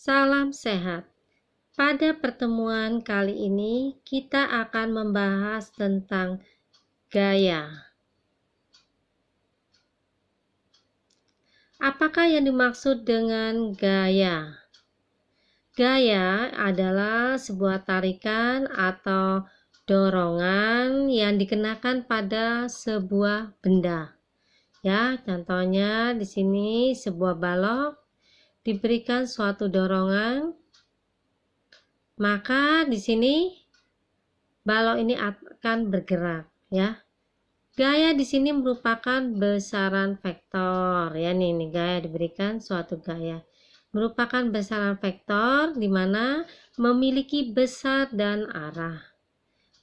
Salam sehat. Pada pertemuan kali ini kita akan membahas tentang gaya. Apakah yang dimaksud dengan gaya? Gaya adalah sebuah tarikan atau dorongan yang dikenakan pada sebuah benda. Ya, contohnya di sini sebuah balok diberikan suatu dorongan, maka di sini balok ini akan bergerak, ya. Gaya di sini merupakan besaran vektor, ya nih gaya diberikan suatu gaya. Merupakan besaran vektor di mana memiliki besar dan arah.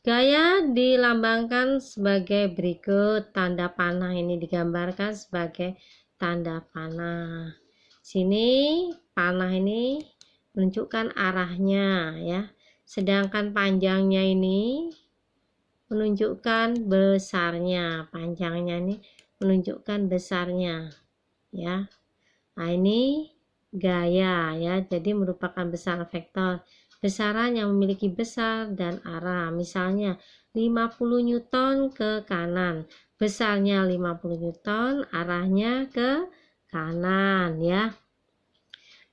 Gaya dilambangkan sebagai berikut, tanda panah ini digambarkan sebagai tanda panah. Sini panah ini menunjukkan arahnya, ya. Sedangkan panjangnya ini menunjukkan besarnya, panjangnya ini menunjukkan besarnya, ya. Nah, ini gaya, ya. Jadi merupakan besaran vektor, besaran yang memiliki besar dan arah. Misalnya 50 Newton ke kanan, besarnya 50 Newton, arahnya ke kanan, ya.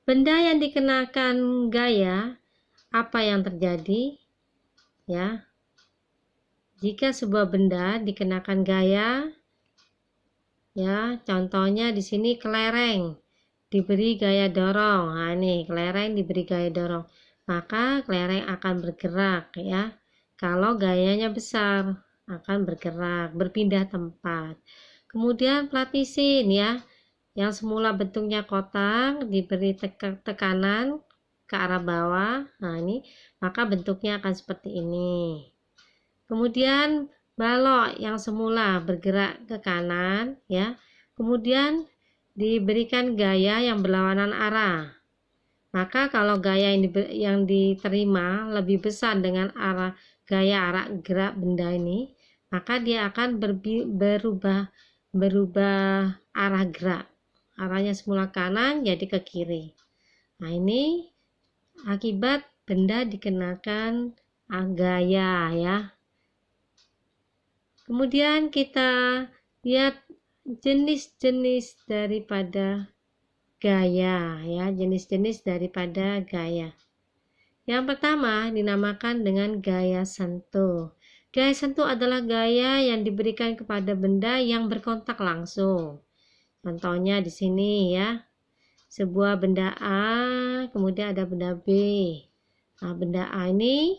Benda yang dikenakan gaya, apa yang terjadi? Ya. Jika sebuah benda dikenakan gaya, ya, contohnya di sini kelereng diberi gaya dorong. Nah, ini kelereng diberi gaya dorong, maka kelereng akan bergerak, ya. Kalau gayanya besar, akan bergerak, berpindah tempat. Kemudian plat mesin, ya, yang semula bentuknya kotak diberi tekanan ke arah bawah. Nah, ini maka bentuknya akan seperti ini. Kemudian balok yang semula bergerak ke kanan, ya, kemudian diberikan gaya yang berlawanan arah. Maka kalau gaya yang diterima lebih besar dengan gaya arah gerak benda ini, maka dia akan berubah arah gerak. Arahnya semula kanan jadi ke kiri. Nah, ini akibat benda dikenakan gaya, ya. Kemudian kita lihat jenis-jenis daripada gaya, ya, jenis-jenis daripada gaya. Yang pertama dinamakan dengan gaya sentuh. Gaya sentuh adalah gaya yang diberikan kepada benda yang berkontak langsung. Contohnya di sini, ya. Sebuah benda A, kemudian ada benda B. Nah, benda A ini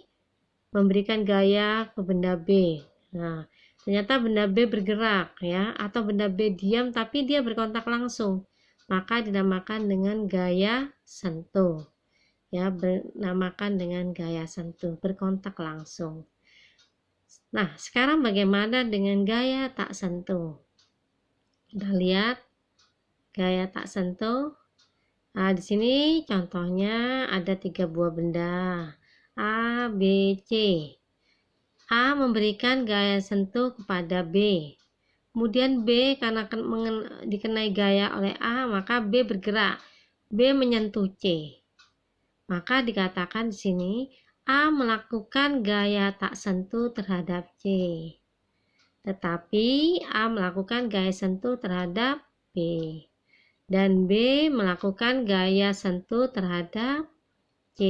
memberikan gaya ke benda B. Nah, ternyata benda B bergerak, ya, atau benda B diam tapi dia berkontak langsung, maka dinamakan dengan gaya sentuh, ya, bernamakan dengan gaya sentuh, berkontak langsung. Nah, sekarang bagaimana dengan gaya tak sentuh? Kita lihat gaya tak sentuh. Nah, di sini contohnya ada 3 buah benda A, B, C. A memberikan gaya sentuh kepada B. Kemudian B karena dikenai gaya oleh A, maka B bergerak. B menyentuh C. Maka dikatakan di sini A melakukan gaya tak sentuh terhadap C. Tetapi A melakukan gaya sentuh terhadap B. Dan B melakukan gaya sentuh terhadap C.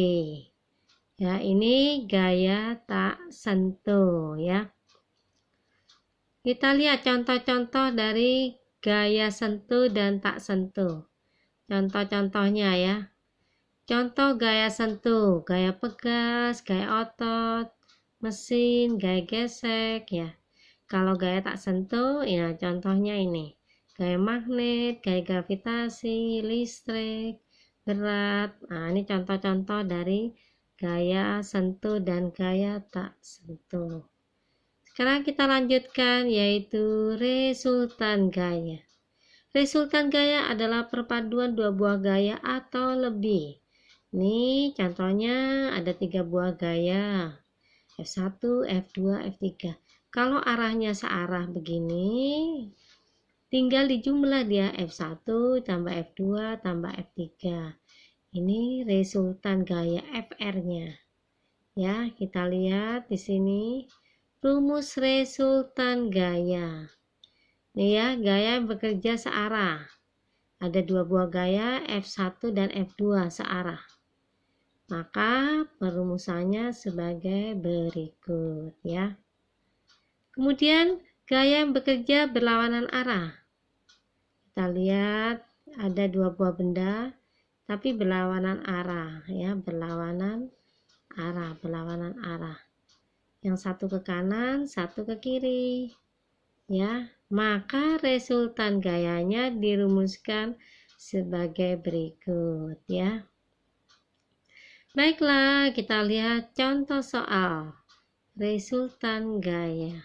Ya, ini gaya tak sentuh, ya. Kita lihat contoh-contoh dari gaya sentuh dan tak sentuh. Contoh-contohnya, ya. Contoh gaya sentuh, gaya pegas, gaya otot, mesin, gaya gesek, ya. Kalau gaya tak sentuh, ya, contohnya ini. Gaya magnet, gaya gravitasi, listrik, berat. Nah, ini contoh-contoh dari gaya sentuh dan gaya tak sentuh. Sekarang kita lanjutkan, yaitu resultan gaya. Resultan gaya adalah perpaduan 2 buah gaya atau lebih. Ini contohnya ada 3 buah gaya, F1, F2, F3. Kalau arahnya searah begini, tinggal dijumlah dia, F1 tambah F2 tambah F3. Ini resultan gaya FR-nya. Ya, kita lihat di sini rumus resultan gaya. Nih ya, gaya yang bekerja searah. Ada dua buah gaya F1 dan F2 searah. Maka perumusannya sebagai berikut ya. Kemudian gaya yang bekerja berlawanan arah. Kita lihat ada dua buah benda tapi berlawanan arah ya, berlawanan arah. Yang satu ke kanan, satu ke kiri. Ya, maka resultan gayanya dirumuskan sebagai berikut ya. Baiklah, kita lihat contoh soal resultan gaya.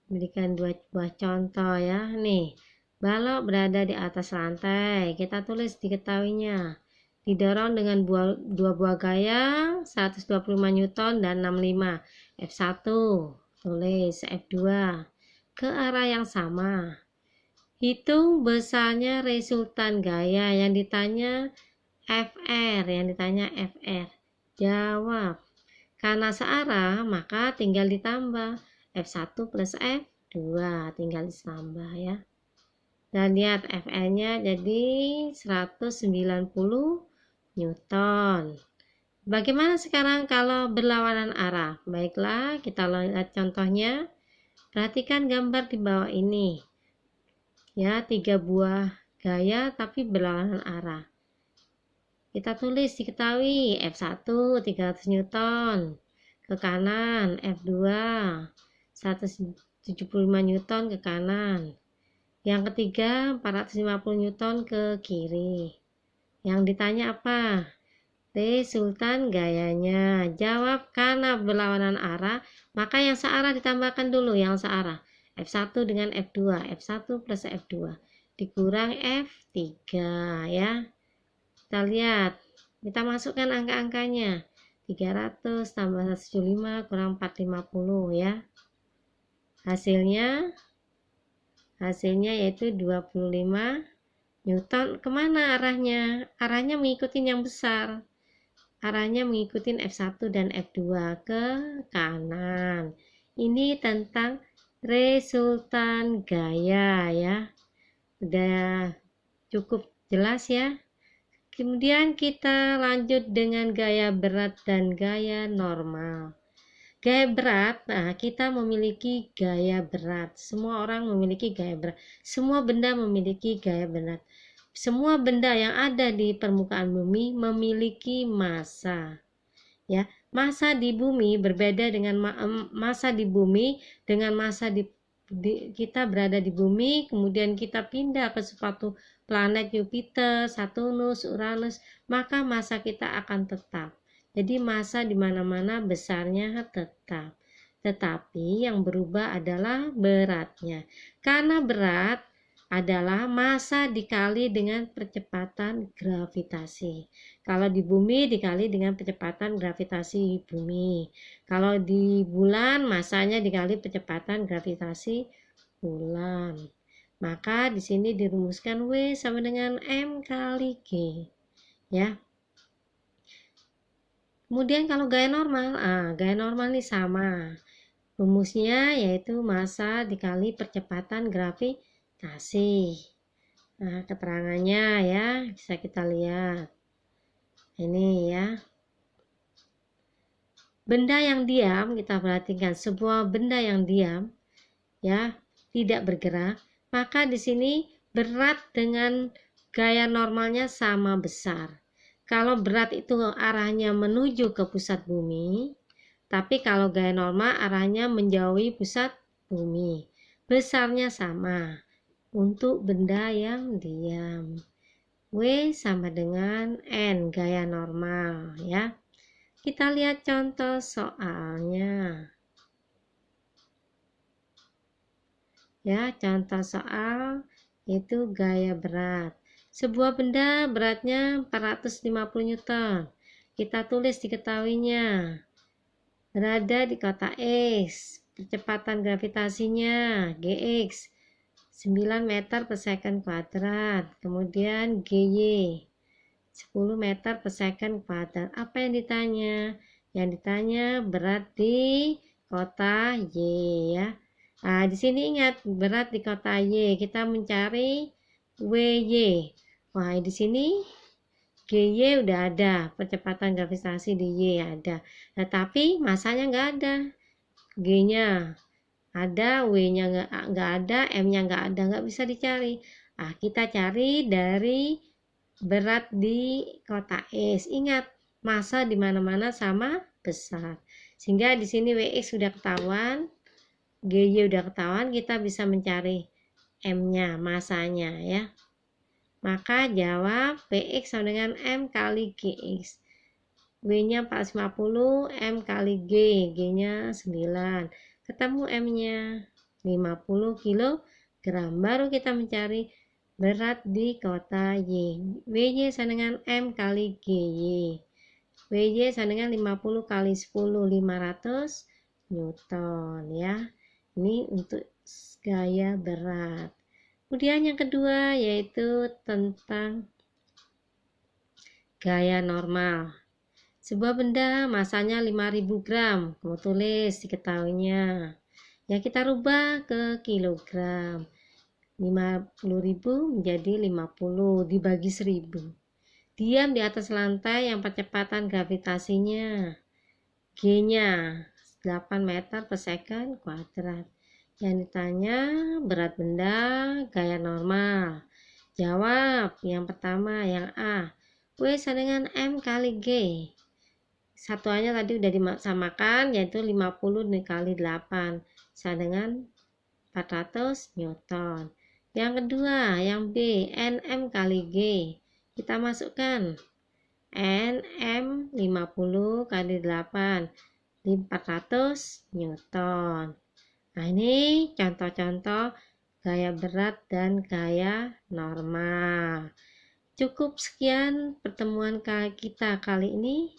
Berikan dua buah contoh ya. Nih, balok berada di atas lantai. Kita tulis diketahuinya. Didorong dengan dua buah gaya 125 Newton dan 65. F1 tulis, F2 ke arah yang sama. Hitung besarnya resultan gaya. Yang ditanya FR, jawab. Karena searah maka tinggal ditambah F1 plus F2, tinggal ditambah ya. Dan lihat FR-nya jadi 190 Newton. Bagaimana sekarang kalau berlawanan arah? Baiklah, kita lihat contohnya. Perhatikan gambar di bawah ini. Ya, 3 buah gaya tapi berlawanan arah. Kita tulis diketahui F1 300 Newton ke kanan, F2 175 Newton ke kanan. Yang ketiga 450 Newton ke kiri. Yang ditanya apa? Resultan gayanya. Jawab karena berlawanan arah, maka yang searah ditambahkan dulu yang searah. F1 dengan F2, F1 plus F2 dikurang F3 ya. Kita lihat, kita masukkan angka-angkanya. 300 tambah 175 kurang 450 ya. Hasilnya yaitu 25 Newton. Kemana arahnya? Arahnya mengikuti yang besar. Arahnya mengikuti F1 dan F2 ke kanan. Ini tentang resultan gaya ya. Udah cukup jelas ya. Kemudian kita lanjut dengan gaya berat dan gaya normal. Gaya berat, nah kita memiliki gaya berat. Semua orang memiliki gaya berat. Semua benda memiliki gaya berat. Semua benda yang ada di permukaan bumi memiliki massa. Ya, massa di bumi berbeda dengan massa di bumi dengan massa kita berada di bumi, kemudian kita pindah ke suatu planet Jupiter, Saturnus, Uranus, maka massa kita akan tetap. Jadi massa di mana-mana besarnya tetap. Tetapi yang berubah adalah beratnya. Karena berat adalah massa dikali dengan percepatan gravitasi. Kalau di bumi dikali dengan percepatan gravitasi bumi. Kalau di bulan massanya dikali percepatan gravitasi bulan. Maka di sini dirumuskan W sama dengan M kali G. Ya. Kemudian kalau gaya normal, gaya normal ini sama. Rumusnya yaitu massa dikali percepatan gravitasi. Nah, keterangannya ya bisa kita lihat. Ini ya. Benda yang diam, kita perhatikan sebuah benda yang diam ya, tidak bergerak, maka di sini berat dengan gaya normalnya sama besar. Kalau berat itu arahnya menuju ke pusat bumi, tapi kalau gaya normal arahnya menjauhi pusat bumi. Besarnya sama untuk benda yang diam. W sama dengan N gaya normal ya. Kita lihat contoh soalnya. Ya, contoh soal itu gaya berat. Sebuah benda beratnya 450 Newton. Kita tulis diketahuinya. Berada di kota X. Percepatan gravitasinya Gx 9 meter per second kuadrat. Kemudian Gy 10 meter per second kuadrat. Apa yang ditanya? Yang ditanya berat di kota Y ya. Nah, di sini ingat berat di kota Y, kita mencari WY. Wah, di sini GY udah ada, percepatan gravitasi di Y ada. Tetapi masanya nggak ada. G-nya ada, W-nya nggak ada, M-nya nggak ada, nggak bisa dicari. Ah, kita cari dari berat di kota S. Ingat, masa di mana-mana sama besar. Sehingga di sini WX sudah ketahuan, GY udah ketahuan, kita bisa mencari M-nya, masanya ya. Maka jawab PX sama dengan M kali GX. W-nya 450, M kali G, G-nya 9. Ketemu M-nya 50 kg. Baru kita mencari berat di kota Y. WY sama dengan M kali GY. WY sama dengan 50 kali 10, 500 Newton ya. Ini untuk gaya berat. Kemudian yang kedua yaitu tentang gaya normal. Sebuah benda masanya 5000 gram, kamu tulis diketahuinya. Yang kita rubah ke kilogram. 50.000 menjadi 50 dibagi 1000. Diam di atas lantai yang percepatan gravitasinya G-nya 8 meter per second kuadrat. Yang ditanya berat benda gaya normal. Jawab yang pertama, yang A. W sama dengan M kali G. Satuannya tadi udah disamakan, yaitu 50 dikali 8 sama dengan 400 Newton. Yang kedua, yang B, NM kali G. Kita masukkan NM 50 kali 8 di 400 Newton. Nah, ini contoh-contoh gaya berat dan gaya normal. Cukup sekian pertemuan kita kali ini.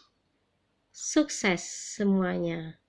Sukses semuanya.